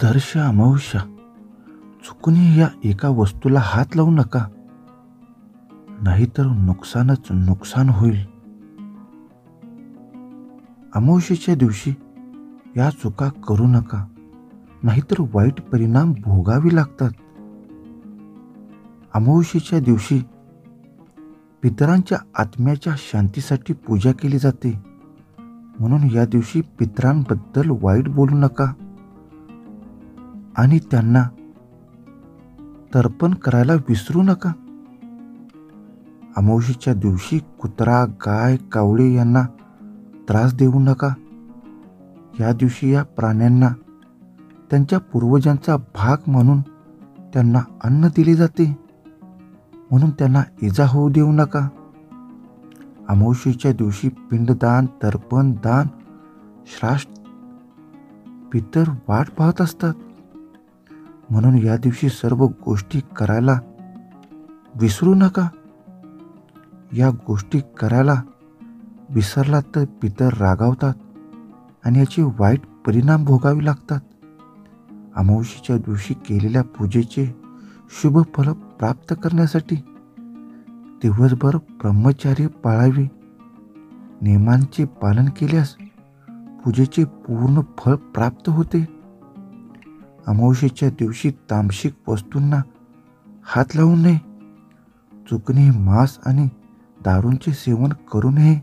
दर्श अमावस्या, चुकूनही या एका वस्तूला हात लावू नका, नाहीतर नुकसानच नुकसान होईल. अमावस्येच्या दिवशी या चुका करू नका, नाहीतर वाईट परिणाम भोगावे लागतात. अमावस्येच्या दिवशी पितरांच्या आत्म्याच्या शांतीसाठी पूजा केली जाते, म्हणून या दिवशी पितरांबद्दल वाईट बोलू नका आणि त्यांना तर्पण करायला विसरू नका. अमावस्येच्या दिवशी कुत्रा, गाय, कावळे यांना त्रास देऊ नका. या दिवशी या प्राण्यांना त्यांच्या पूर्वजांचा भाग म्हणून त्यांना अन्न दिले जाते, म्हणून त्यांना इजा होऊ देऊ नका. अमावस्येच्या दिवशी पिंडदान, तर्पण दान, श्राद्ध पितर वाट पाहत असतात, म्हणून या दिवशी सर्व गोष्टी करायला विसरू नका. या गोष्टी करायला विसरलात तर पितर रागावतात आणि याचे वाईट परिणाम भोगावे लागतात. अमावस्येच्या दिवशी केलेल्या पूजेचे शुभ फल प्राप्त करण्यासाठी दिवसभर ब्रह्मचर्य पाळावे. नियमांचे पालन केल्यास पूजेचे पूर्ण फळ प्राप्त होते. अमावस्येच्या दिवशी तामसिक वस्तूंना हात लावू नये. चुकूनही मांस आणि दारूंचे सेवन करू नये,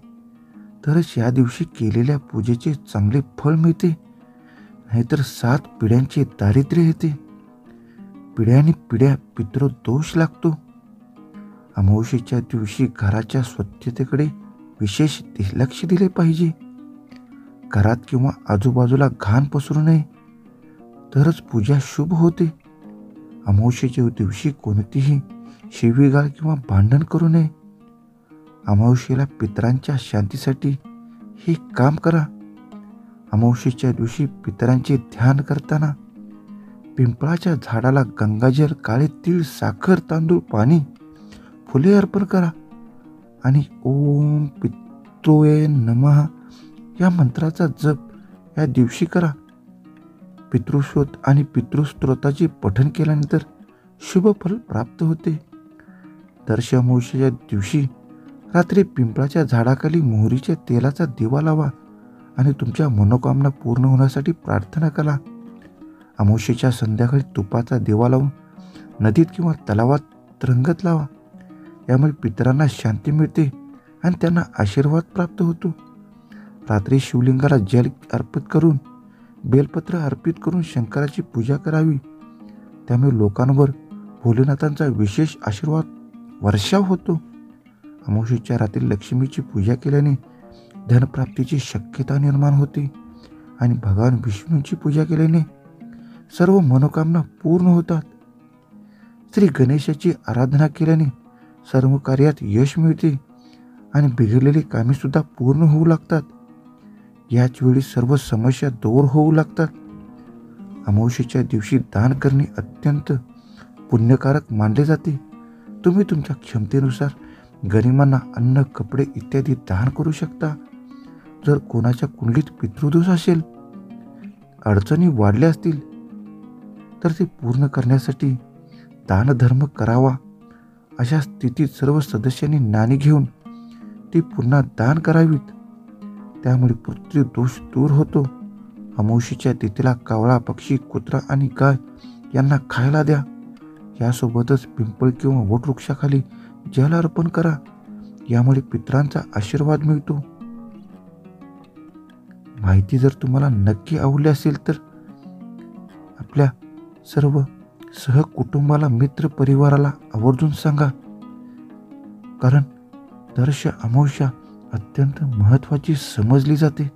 तरच या दिवशी केलेल्या पूजेचे चांगले फळ मिळते, नाहीतर 7 पिढ्यांचे दारिद्र्य येते. पिढ्यानी पिढ्या पितृदोष लागतो. अमावस्येच्या दिवशी घराच्या स्वच्छतेकडे विशेष लक्ष दिले पाहिजे. घरात किंवा आजूबाजूला घाण पसरू नये, तरच पूजा शुभ होते. अमावस्येच्या दिवशी कोणतीही शिवीगाळ किंवा भांडण करू नये. अमावस्येला पितरांच्या शांतीसाठी हे काम करा. अमावस्येच्या दिवशी पितरांचे ध्यान करताना पिंपळाच्या झाडाला गंगाजल, काळे तीळ, साखर, तांदूळ, पाणी, फुले अर्पण करा आणि ओम पितृये नमः या मंत्राचा जप या दिवशी करा. पितृशोध आणि पितृस्तोत्राचे पठण केल्यानंतर शुभ फल प्राप्त होते. दर्श अमावस्येच्या दिवशी रात्री पिंपळाच्या झाडाखाली मोहरीच्या तेलाचा दिवा लावा आणि तुमच्या मनोकामना पूर्ण होण्यासाठी प्रार्थना करा. अमावस्येच्या संध्याकाळी तुपाचा दिवा लावून नदीत किंवा तलावात रंगत लावा. यामुळे पितरांना शांती मिळते आणि त्यांना आशीर्वाद प्राप्त होतो. रात्री शिवलिंगाला जल अर्पित करून बेलपत्र अर्पित करून शंकराची पूजा करावी. त्यामुळे लोकांवर भोलेनाथांचा विशेष आशीर्वाद वर्षाव होतो. अमावस्येच्या रात्री लक्ष्मीची पूजा केल्याने धनप्राप्तीची शक्यता निर्माण होते आणि भगवान विष्णूंची पूजा केल्याने सर्व मनोकामना पूर्ण होतात. श्री गणेशाची आराधना केल्याने सर्व कार्यात यश मिळते आणि बिघडलेली कामे सुद्धा पूर्ण होऊ लागतात. याच वेळी सर्व समस्या दूर होऊ लागतात. अमावस्येच्या दिवशी दान करणे अत्यंत पुण्यकारक मानले जाते. तुम्ही तुमच्या क्षमतेनुसार गरिबांना अन्न, कपडे इत्यादी दान करू शकता. जर कोणाच्या कुंडलीत पितृदोष असेल, अडचणी वाढल्या असतील, तर ते पूर्ण करण्यासाठी दानधर्म करावा. अशा स्थितीत सर्व सदस्यांनी नाणी घेऊन ती पुन्हा दान करावीत. त्यामुळे पितृदोष दूर होतो. अमावस्येच्या तिथीला कावळा, पक्षी, कुत्रा आणि गाय यांना खायला द्या. यासोबतच पिंपळ किंवा वटवृक्षाखाली जल अर्पण करा. यामुळे पितरांचा आशीर्वाद मिळतो. माहिती जर तुम्हाला नक्की आवडली असेल तर आपल्या सर्व सहकुटुंबाला, मित्र परिवाराला आवर्जून सांगा, कारण दर्श अमावस्या अत्यंत महत्त्वाची समजली जाते.